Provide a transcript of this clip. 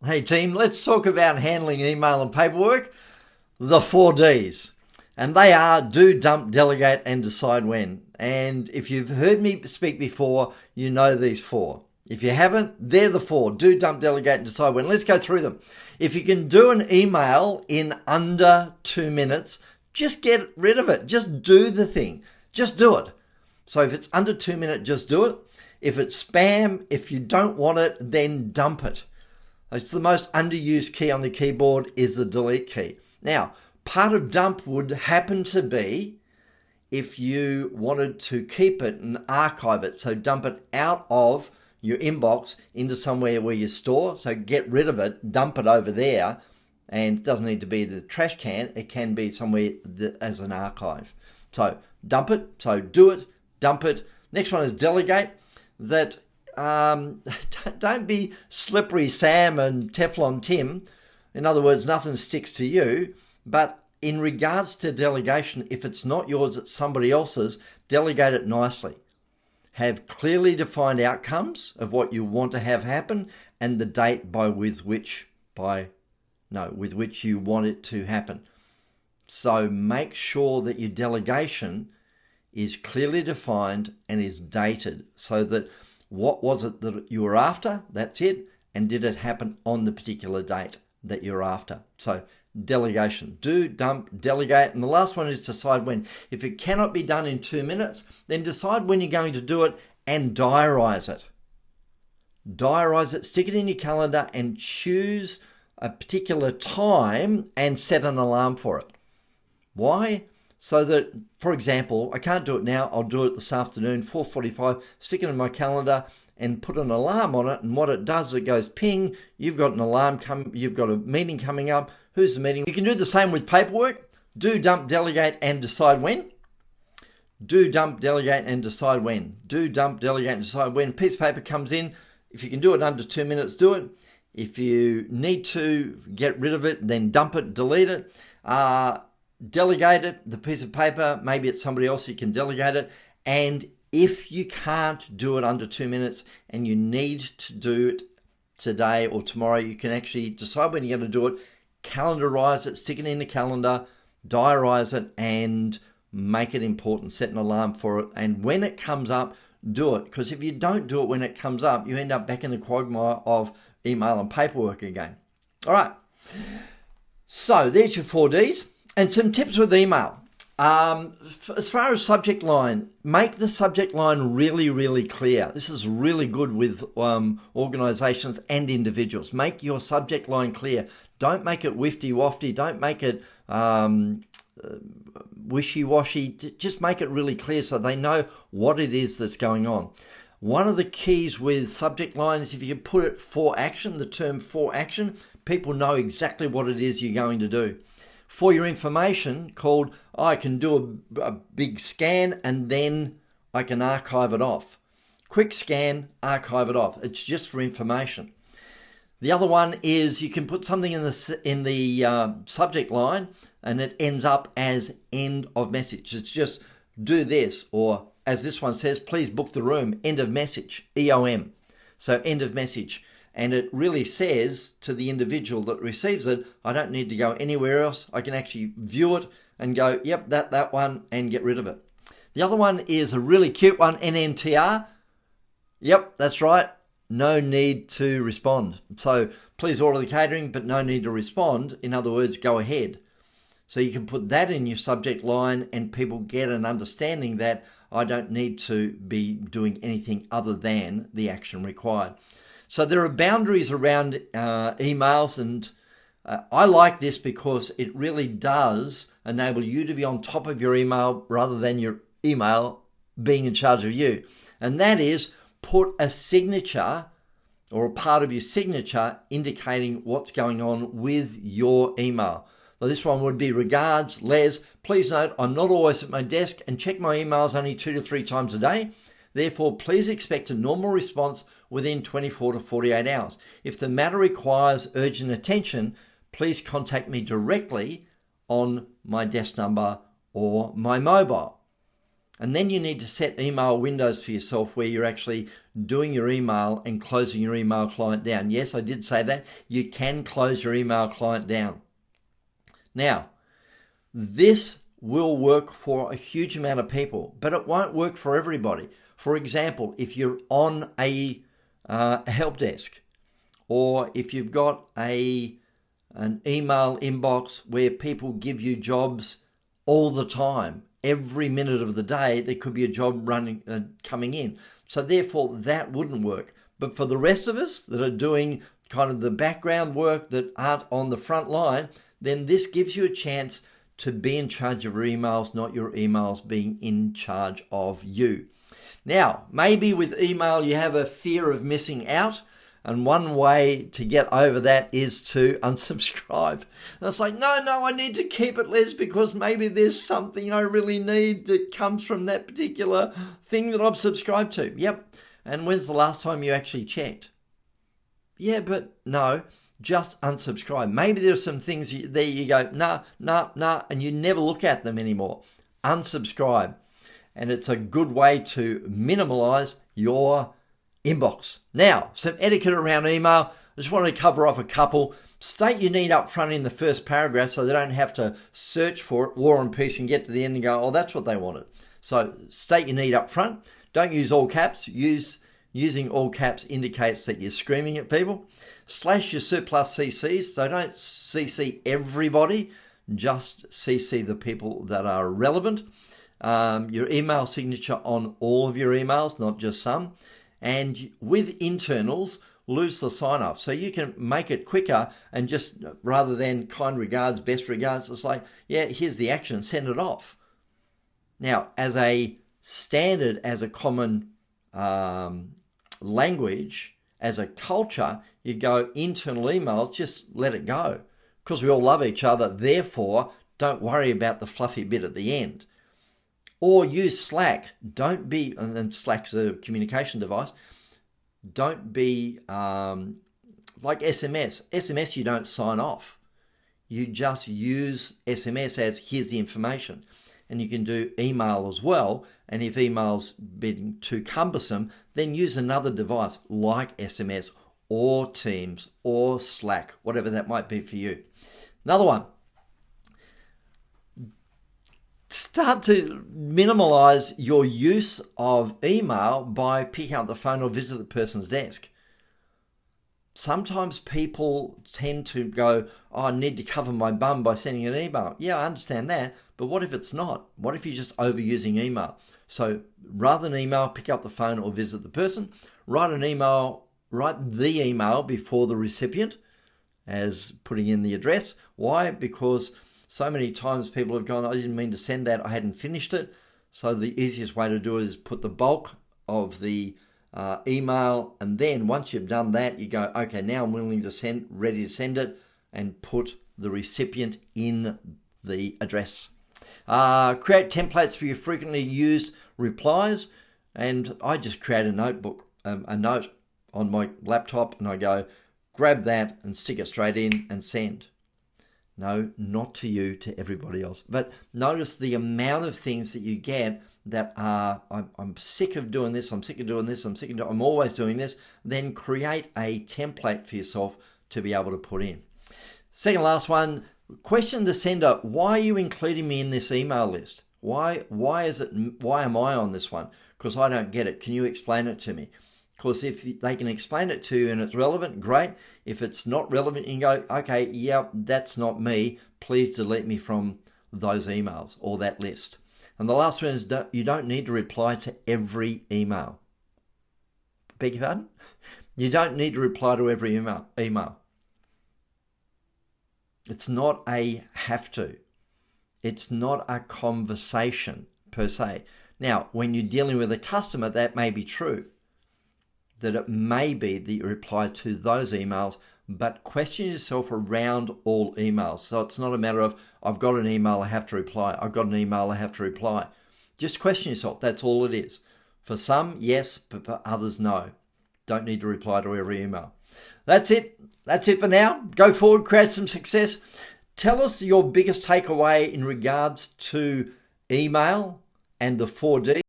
Hey team, let's talk about handling email and paperwork, the 4Ds. And they are do, dump, delegate, and decide when. And if you've heard me speak before, you know these four. If you haven't, they're the four. Do, dump, delegate, and decide when. Let's go through them. If you can do an email in under 2 minutes, just get rid of it. Just do the thing. Just do it. So if it's under 2 minutes, just do it. If it's spam, if you don't want it, then dump it. It's the most underused key on the keyboard is the delete key. Now, part of dump would happen to be if you wanted to keep it and archive it. So dump it out of your inbox into somewhere where you store. So get rid of it, dump it over there. And it doesn't need to be the trash can. It can be somewhere as an archive. So dump it. So do it, dump it. Next one is delegate. That don't be slippery Sam and Teflon Tim. In other words, nothing sticks to you. But in regards to delegation, if it's not yours, it's somebody else's, delegate it nicely. Have clearly defined outcomes of what you want to have happen and the date with which you want it to happen. So make sure that your delegation is clearly defined and is dated so that what was it that you were after? That's it. And did it happen on the particular date that you're after? So delegation, do, dump, delegate. And the last one is decide when. If it cannot be done in 2 minutes, then decide when you're going to do it and diarize it. Diarize it, stick it in your calendar and choose a particular time and set an alarm for it. Why? So that, for example, I can't do it now. I'll do it this afternoon, 4:45, stick it in my calendar and put an alarm on it. And what it does, it goes ping, you've got an alarm you've got a meeting coming up. Who's the meeting? You can do the same with paperwork. Do, dump, delegate, and decide when. Do, dump, delegate, and decide when. Do, dump, delegate, and decide when. Piece of paper comes in. If you can do it under 2 minutes, do it. If you need to get rid of it, then dump it, delete it. Delegate it, the piece of paper, maybe it's somebody else, you can delegate it. And if you can't do it under 2 minutes and you need to do it today or tomorrow, you can actually decide when you're going to do it, calendarize it, stick it in the calendar, diarize it, and make it important, set an alarm for it. And when it comes up, do it. Because if you don't do it when it comes up, you end up back in the quagmire of email and paperwork again. All right. So there's your 4Ds. And some tips with email. As far as subject line, make the subject line really, really clear. This is really good with organizations and individuals. Make your subject line clear. Don't make it wifty-wafty. Don't make it wishy-washy. Just make it really clear so they know what it is that's going on. One of the keys with subject line is if you put it for action, the term for action, people know exactly what it is you're going to do. For your information, called, I can do a big scan and then I can archive it off. Quick scan, archive it off. It's just for information. The other one is you can put something in the subject line and it ends up as end of message. It's just do this, or as this one says, please book the room, end of message, EOM. So end of message. And it really says to the individual that receives it, I don't need to go anywhere else. I can actually view it and go, yep, that one, and get rid of it. The other one is a really cute one, NNTR. Yep, that's right. No need to respond. So please order the catering, but no need to respond. In other words, go ahead. So you can put that in your subject line and people get an understanding that I don't need to be doing anything other than the action required. So there are boundaries around emails, and I like this because it really does enable you to be on top of your email rather than your email being in charge of you. And that is put a signature or a part of your signature indicating what's going on with your email. Now this one would be regards, Les. Please note, I'm not always at my desk and check my emails only 2 to 3 times a day. Therefore, please expect a normal response within 24 to 48 hours. If the matter requires urgent attention, please contact me directly on my desk number or my mobile. And then you need to set email windows for yourself where you're actually doing your email and closing your email client down. Yes, I did say that. You can close your email client down. Now, this will work for a huge amount of people, but it won't work for everybody. For example, if you're on a help desk, or if you've got an email inbox where people give you jobs all the time, every minute of the day, there could be a job coming in. So therefore, that wouldn't work. But for the rest of us that are doing kind of the background work that aren't on the front line, then this gives you a chance to be in charge of your emails, not your emails being in charge of you. Now, maybe with email you have a fear of missing out, and one way to get over that is to unsubscribe. And it's like, no, I need to keep it, Les, because maybe there's something I really need that comes from that particular thing that I've subscribed to. Yep. And when's the last time you actually checked? Yeah, but no, just unsubscribe. Maybe there's some things there you go, nah, and you never look at them anymore. Unsubscribe. And it's a good way to minimize your inbox. Now, some etiquette around email. I just want to cover off a couple. State your need up front in the first paragraph so they don't have to search for it, War and Peace, and get to the end and go, oh, that's what they wanted. So state your need up front. Don't use all caps. Using all caps indicates that you're screaming at people. Slash your surplus CCs. So don't CC everybody. Just CC the people that are relevant. Your email signature on all of your emails, not just some. And with internals, lose the sign off. So you can make it quicker and just, rather than kind regards, best regards, it's like, yeah, here's the action, send it off. Now, as a standard, as a common language, as a culture, you go internal emails, just let it go. Because we all love each other, therefore, don't worry about the fluffy bit at the end. Or use Slack. Don't be, and Slack's a communication device, don't be like SMS. SMS you don't sign off. You just use SMS as here's the information. And you can do email as well. And if email's been too cumbersome, then use another device like SMS or Teams or Slack, whatever that might be for you. Another one. Start to minimize your use of email by picking up the phone or visit the person's desk. Sometimes people tend to go, oh, I need to cover my bum by sending an email. Yeah, I understand that. But what if it's not? What if you're just overusing email? So rather than email, pick up the phone or visit the person. Write the email before the recipient as putting in the address. Why? Because so many times people have gone, I didn't mean to send that, I hadn't finished it. So the easiest way to do it is put the bulk of the email, and then once you've done that, you go, okay, now I'm willing to send, ready to send it, and put the recipient in the address. Create templates for your frequently used replies, and I just create a note on my laptop, and I go, grab that and stick it straight in and send. No, not to you, to everybody else. But notice the amount of things that you get that are, I'm sick of doing this, I'm always doing this. Then create a template for yourself to be able to put in. Second last one, question the sender, why are you including me in this email list? Why am I on this one? Because I don't get it. Can you explain it to me? Because if they can explain it to you and it's relevant, great. If it's not relevant, you can go, okay, yeah, that's not me. Please delete me from those emails or that list. And the last one is you don't need to reply to every email. Beg your pardon? You don't need to reply to every email. It's not a have to. It's not a conversation per se. Now, when you're dealing with a customer, that may be true. That it may be that you reply to those emails, but question yourself around all emails. So it's not a matter of, I've got an email, I have to reply. I've got an email, I have to reply. Just question yourself. That's all it is. For some, yes, but for others, no. Don't need to reply to every email. That's it. That's it for now. Go forward, create some success. Tell us your biggest takeaway in regards to email and the 4D